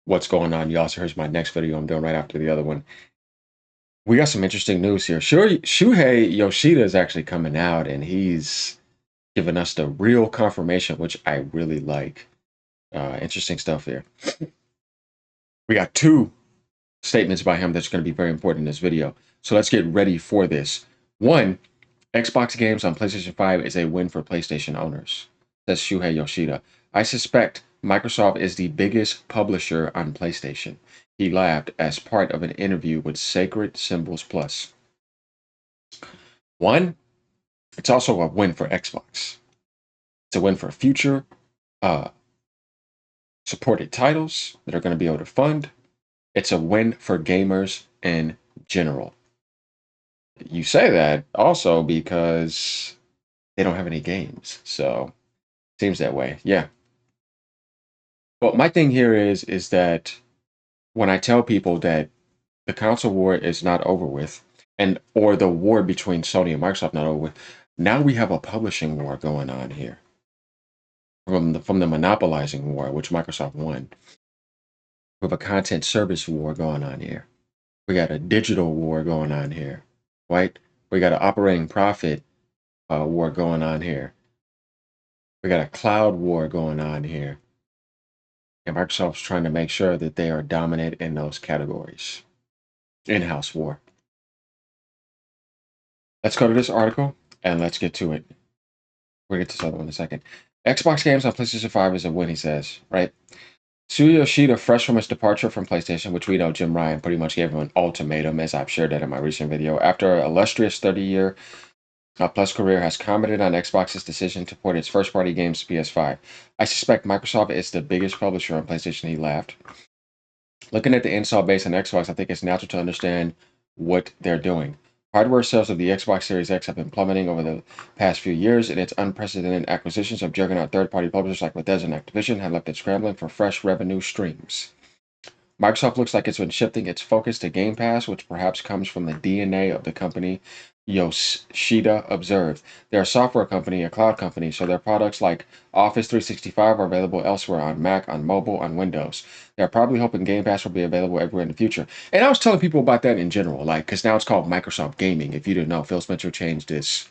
What's going on? You also here's my next video I'm doing right after the other one. We got some interesting news here. Shuhei Yoshida is actually coming out and he's giving us the real confirmation, which I really like. Interesting stuff here. We got two statements by him that's going to be very important in this video. So let's get ready for this. One, Xbox games on PlayStation 5 is a win for PlayStation owners, says Shuhei Yoshida. I suspect Microsoft is the biggest publisher on PlayStation. He laughed as part of an interview with Sacred Symbols Plus. One, it's also a win for Xbox. It's a win for future uh, supported titles that are going to be able to fund. It's a win for gamers in general. You say that also because they don't have any games. So seems that way. Yeah. Well, my thing here is that when I tell people that the console war is not over with, and or the war between Sony and Microsoft not over with, now we have a publishing war going on here from the monopolizing war, which Microsoft won. We have a content service war going on here. We got a digital war going on here, right? We got an operating profit war going on here. We got a cloud war going on here. And Microsoft's trying to make sure that they are dominant in those categories. In-house war. Let's go to this article and let's get to it. We'll get to this other one in a second. Xbox games on PlayStation 5 is a win, he says, right? Shuhei Yoshida, fresh from his departure from PlayStation, which we know Jim Ryan pretty much gave him an ultimatum, as I've shared that in my recent video. After an illustrious 30-year plus career, has commented on Xbox's decision to port its first-party games to PS5. I suspect Microsoft is the biggest publisher on PlayStation, he laughed. Looking at the install base on Xbox, I think it's natural to understand what they're doing. Hardware sales of the Xbox Series X have been plummeting over the past few years, and its unprecedented acquisitions of juggernaut third-party publishers like Bethesda and Activision have left it scrambling for fresh revenue streams. Microsoft looks like it's been shifting its focus to Game Pass, which perhaps comes from the DNA of the company, Yoshida observed. They're a software company, a cloud company, so their products like Office 365 are available elsewhere on Mac, on mobile, on Windows. They're probably hoping Game Pass will be available everywhere in the future. And I was telling people about that in general, like, because now it's called Microsoft Gaming. If you didn't know, Phil Spencer changed his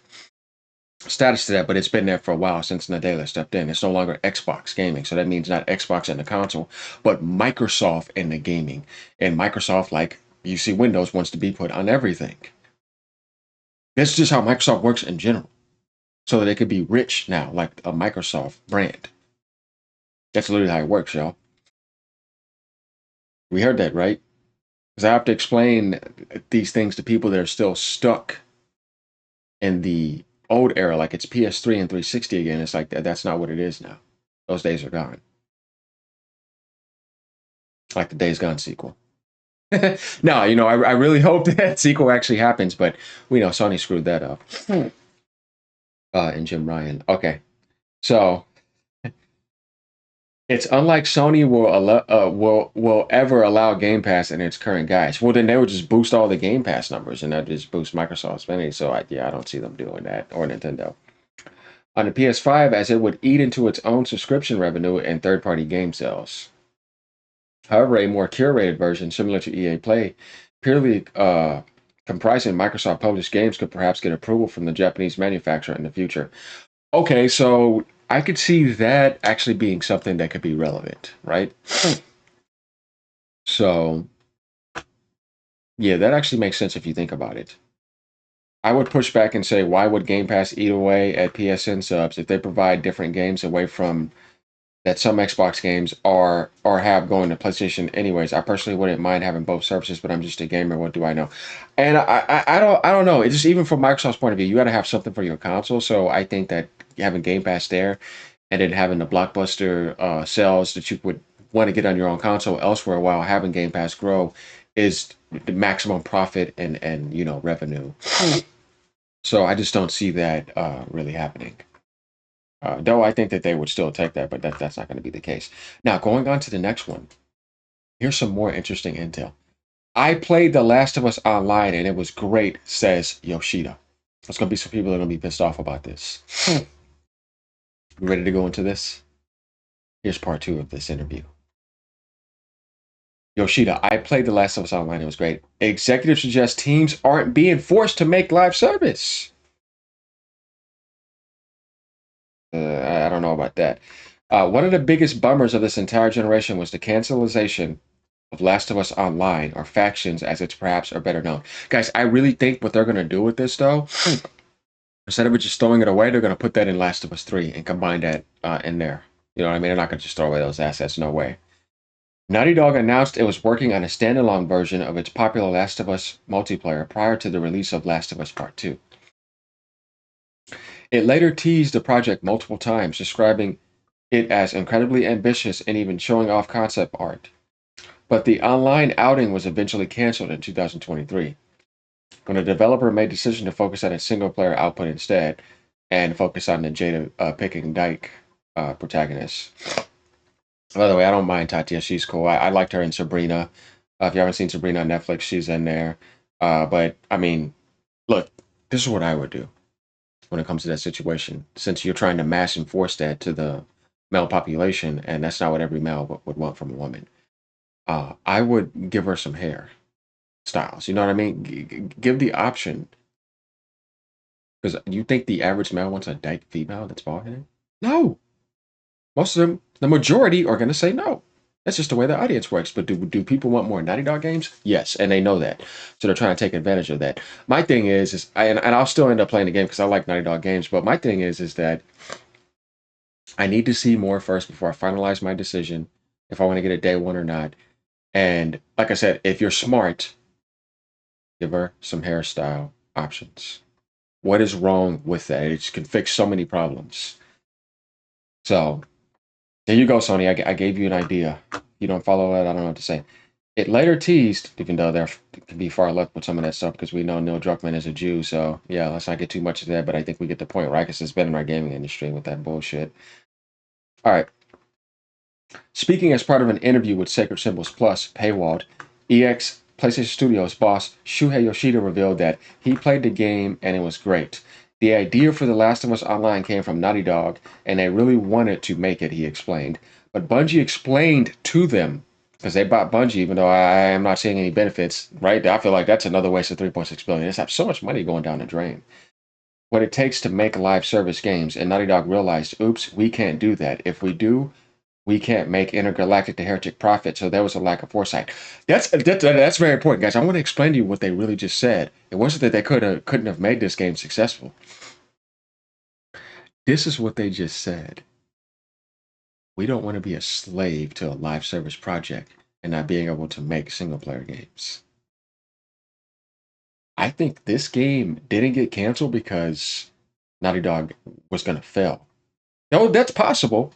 status to that, but it's been there for a while since Nadella stepped in. It's no longer Xbox Gaming, so that means not Xbox and the console, but Microsoft and the gaming. And Microsoft, like you see, Windows wants to be put on everything. That's just how Microsoft works in general, so that it could be rich now, like a Microsoft brand. That's literally how it works, y'all. We heard that, right? Because I have to explain these things to people that are still stuck in the old era, like it's PS3 and 360 again. It's like that's not what it is now. Those days are gone. Like the Days Gone sequel. No, I really hope that sequel actually happens, but we know Sony screwed that up. And Jim Ryan. Okay, so it's unlike Sony will ever allow Game Pass in its current guise. Well, then they would just boost all the Game Pass numbers, and that just boost Microsoft spending. So I don't see them doing that, or Nintendo on the PS5, as it would eat into its own subscription revenue and third-party game sales. However, a more curated version, similar to EA Play, purely comprising Microsoft published games, could perhaps get approval from the Japanese manufacturer in the future. Okay, so I could see that actually being something that could be relevant, right? So, yeah, that actually makes sense if you think about it. I would push back and say, why would Game Pass eat away at PSN subs if they provide different games away from that some Xbox games are or have going to PlayStation anyways. I personally wouldn't mind having both services, but I'm just a gamer. What do I know? And I don't know. It's just even from Microsoft's point of view, you got to have something for your console. So I think that having Game Pass there, and then having the blockbuster sales that you would want to get on your own console elsewhere, while having Game Pass grow, is the maximum profit and revenue. So I just don't see that really happening. Though I think that they would still take that, but that's not going to be the case. Now, going on to the next one, here's some more interesting intel. I played The Last of Us online and it was great, says Yoshida. There's going to be some people that are going to be pissed off about this. You ready to go into this? Here's part two of this interview. Yoshida, I played The Last of Us Online. It was great. Executives suggest teams aren't being forced to make live service. I don't know about that. One of the biggest bummers of this entire generation was the cancellation of Last of Us Online, or Factions as it's perhaps are better known. Guys, I really think what they're going to do with this, though, instead of just throwing it away, they're going to put that in Last of Us 3 and combine that in there. You know what I mean? They're not going to just throw away those assets. No way. Naughty Dog announced it was working on a standalone version of its popular Last of Us multiplayer prior to the release of Last of Us Part 2. It later teased the project multiple times, describing it as incredibly ambitious and even showing off concept art. But the online outing was eventually canceled in 2023, when the developer made the decision to focus on its single player output instead and focus on the Jada picking Dyke protagonist. By the way, I don't mind Tatia. She's cool. I liked her in Sabrina. If you haven't seen Sabrina on Netflix, she's in there. But I mean, look, this is what I would do when it comes to that situation, since you're trying to mass enforce that to the male population, and that's not what every male would want from a woman. I would give her some hair styles. You know what I mean? Give the option. Because you think the average male wants a dyke female that's bald headed? No. Most of them, the majority, are going to say no. That's just the way the audience works. But do people want more Naughty Dog games? Yes, and they know that, so they're trying to take advantage of that. My thing and I'll still end up playing the game because I like Naughty Dog games. But my thing is that I need to see more first before I finalize my decision if I want to get a day one or not. And like I said, if you're smart, give her some hairstyle options. What is wrong with that? It can fix so many problems. So there you go, Sony. I gave you an idea. You don't follow that, I don't know what to say. It later teased, even though there can be far left with some of that stuff, because we know Neil Druckmann is a Jew. So yeah, let's not get too much of that. But I think we get the point, right? Because it's been in our gaming industry with that bullshit. All right. Speaking as part of an interview with Sacred Symbols Plus, paywalled, EX PlayStation Studios boss Shuhei Yoshida revealed that he played the game and it was great. The idea for The Last of Us Online came from Naughty Dog, and they really wanted to make it, he explained. But Bungie explained to them, because they bought Bungie, even though I am not seeing any benefits, right? I feel like that's another waste of $3.6 billion. They have so much money going down the drain. What it takes to make live service games, and Naughty Dog realized, oops, we can't do that. If we do, we can't make Intergalactic the Heretic profit, so there was a lack of foresight. That's very important, guys. I want to explain to you what they really just said. It wasn't that they couldn't have made this game successful. This is what they just said. We don't want to be a slave to a live service project and not being able to make single player games. I think this game didn't get canceled because Naughty Dog was going to fail. No, that's possible.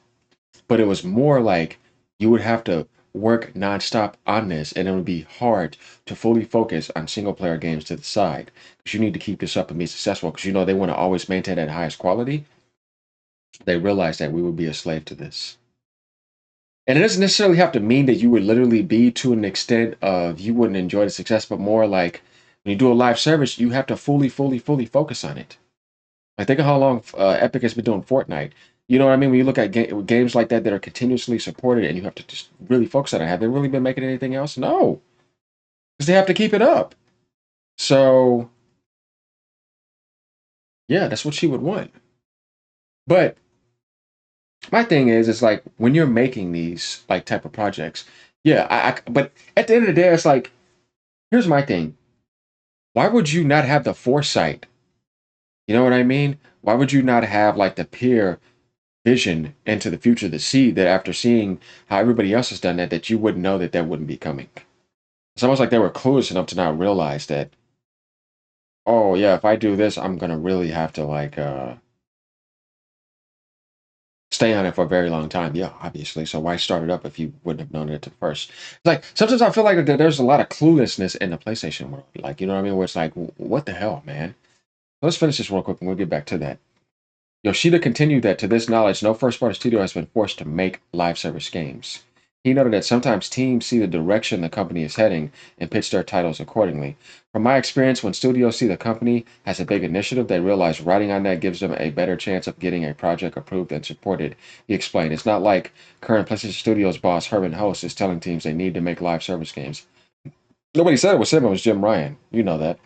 But it was more like you would have to work nonstop on this, and it would be hard to fully focus on single player games to the side because you need to keep this up and be successful because they want to always maintain that highest quality. They realized that we would be a slave to this. And it doesn't necessarily have to mean that you would literally be to an extent of you wouldn't enjoy the success, but more like when you do a live service, you have to fully focus on it. Like, think of how long Epic has been doing Fortnite. You know what I mean? When you look at games like that are continuously supported and you have to just really focus on it. Have they really been making anything else? No. Because they have to keep it up. So, yeah, that's what she would want. But my thing is like when you're making these like type of projects, yeah, but at the end of the day, it's like, here's my thing. Why would you not have the foresight? You know what I mean? Why would you not have like the peer vision into the future to see that after seeing how everybody else has done that, that you wouldn't know that that wouldn't be coming? It's almost like they were clueless enough to not realize that, oh yeah, if I do this, I'm gonna really have to like stay on it for a very long time. Yeah, obviously. So why start it up if you wouldn't have known it at first? It's like sometimes I feel like there's a lot of cluelessness in the PlayStation world. Like, you know what I mean? Where it's like, what the hell, man? Let's finish this real quick and we'll get back to that. Yoshida continued that to this knowledge, no first party studio has been forced to make live service games. He noted that sometimes teams see the direction the company is heading and pitch their titles accordingly. From my experience, when studios see the company has a big initiative, they realize riding on that gives them a better chance of getting a project approved and supported. He explained, it's not like current PlayStation Studios boss Herman Host is telling teams they need to make live service games. Nobody said it was him, it was Jim Ryan. You know that.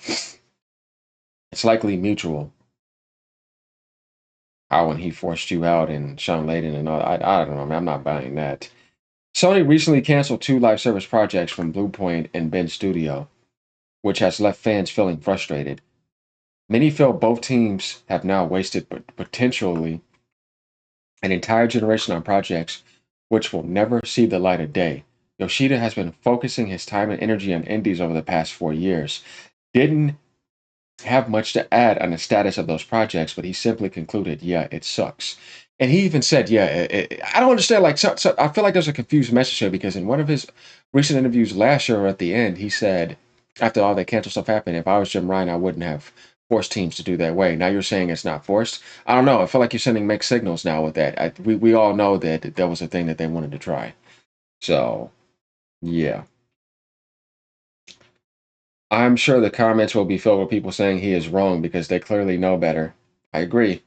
It's likely mutual. How when he forced you out and Sean Layden and all, I don't know, man, I'm not buying that. Sony recently canceled two live service projects from Bluepoint and Ben Studio, which has left fans feeling frustrated. Many feel both teams have now wasted potentially an entire generation on projects which will never see the light of day. Yoshida has been focusing his time and energy on indies over the past 4 years. Didn't have much to add on the status of those projects, but he simply concluded, yeah, it sucks. And he even said, yeah, I don't understand. Like, so I feel like there's a confused message here because in one of his recent interviews last year at the end, he said, after all that cancel stuff happened, if I was Jim Ryan, I wouldn't have forced teams to do that way. Now you're saying it's not forced. I don't know. I feel like you're sending mixed signals now with that. We all know that that was a thing that they wanted to try. So, yeah. I'm sure the comments will be filled with people saying he is wrong because they clearly know better. I agree.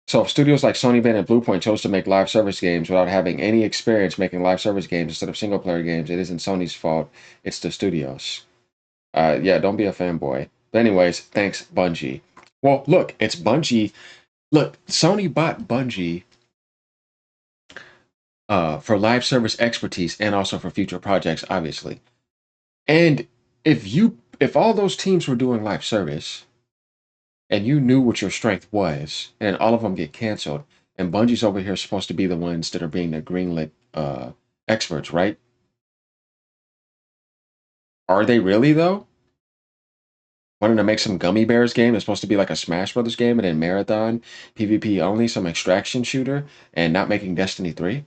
So if studios like Sony, Band, and Bluepoint chose to make live service games without having any experience making live service games instead of single player games, it isn't Sony's fault. It's the studios. Yeah, don't be a fanboy. But anyways, thanks, Bungie. Well, look, it's Bungie. Look, Sony bought Bungie for live service expertise and also for future projects, obviously. And if all those teams were doing live service, and you knew what your strength was, and all of them get canceled, and Bungie's over here supposed to be the ones that are being the greenlit experts, right? Are they really though? Wanting to make some Gummy Bears game that's supposed to be like a Smash Brothers game, and then Marathon PvP only, some extraction shooter, and not making Destiny 3?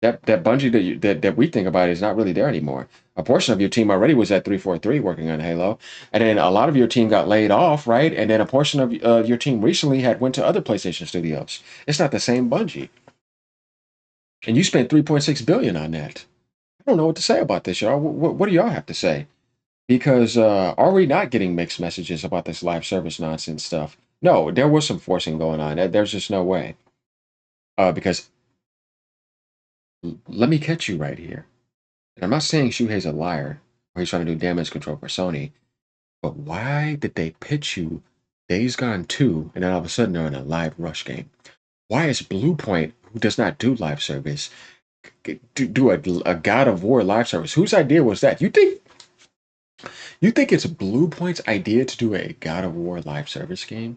That Bungie that we think about is not really there anymore. A portion of your team already was at 343 working on Halo, and then a lot of your team got laid off, right? And then a portion of your team recently had went to other PlayStation studios. It's not the same Bungie, and you spent 3.6 billion on that. I don't know what to say about this, y'all. What do y'all have to say? Because are we not getting mixed messages about this live service nonsense stuff? No, there was some forcing going on. There's just no way. Because let me catch you right here. And I'm not saying Shuhei's a liar or he's trying to do damage control for Sony, but why did they pitch you Days Gone 2 and then all of a sudden they're in a live Rush game? Why is Bluepoint, who does not do live service, do a God of War live service? Whose idea was that? You think it's Bluepoint's idea to do a God of War live service game?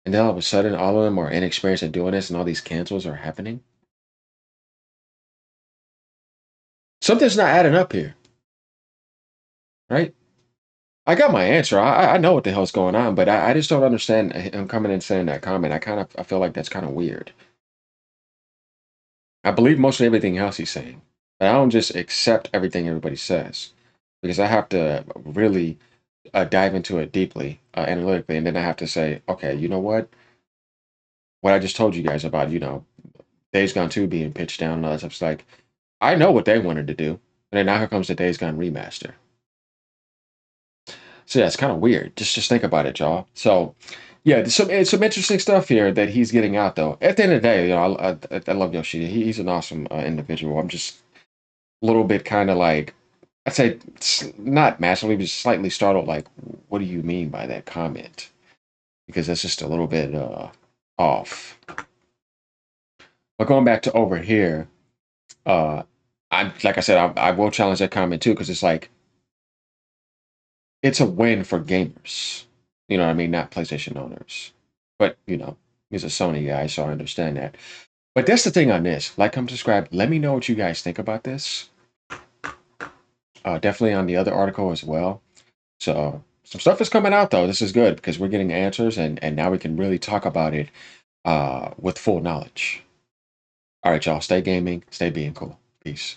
And then all of a sudden all of them are inexperienced at doing this and all these cancels are happening? Something's not adding up here, right? I got my answer. I know what the hell's going on, but I just don't understand him coming and saying that comment. I feel like that's kind of weird. I believe most of everything else he's saying, but I don't just accept everything everybody says because I have to really dive into it deeply, analytically, and then I have to say, okay, you know what? What I just told you guys about, Days Gone 2 being pitched down and all that stuff. It's like I know what they wanted to do, and then now here comes the Days Gone remaster. So yeah, it's kind of weird. Just think about it, y'all. So yeah, there's some interesting stuff here that he's getting out though. At the end of the day, I love Yoshida. He's an awesome individual. I'm just a little bit kind of like I'd say not massively, but just slightly startled. Like, what do you mean by that comment? Because that's just a little bit off. But going back to over here, uh, I like I said, I will challenge that comment too because it's like it's a win for gamers. You know what I mean? Not PlayStation owners. But, he's a Sony guy, so I understand that. But that's the thing on this. Like, come subscribe. Let me know what you guys think about this. Definitely on the other article as well. So, some stuff is coming out, though. This is good because we're getting answers, and now we can really talk about it with full knowledge. All right, y'all. Stay gaming. Stay being cool. Peace.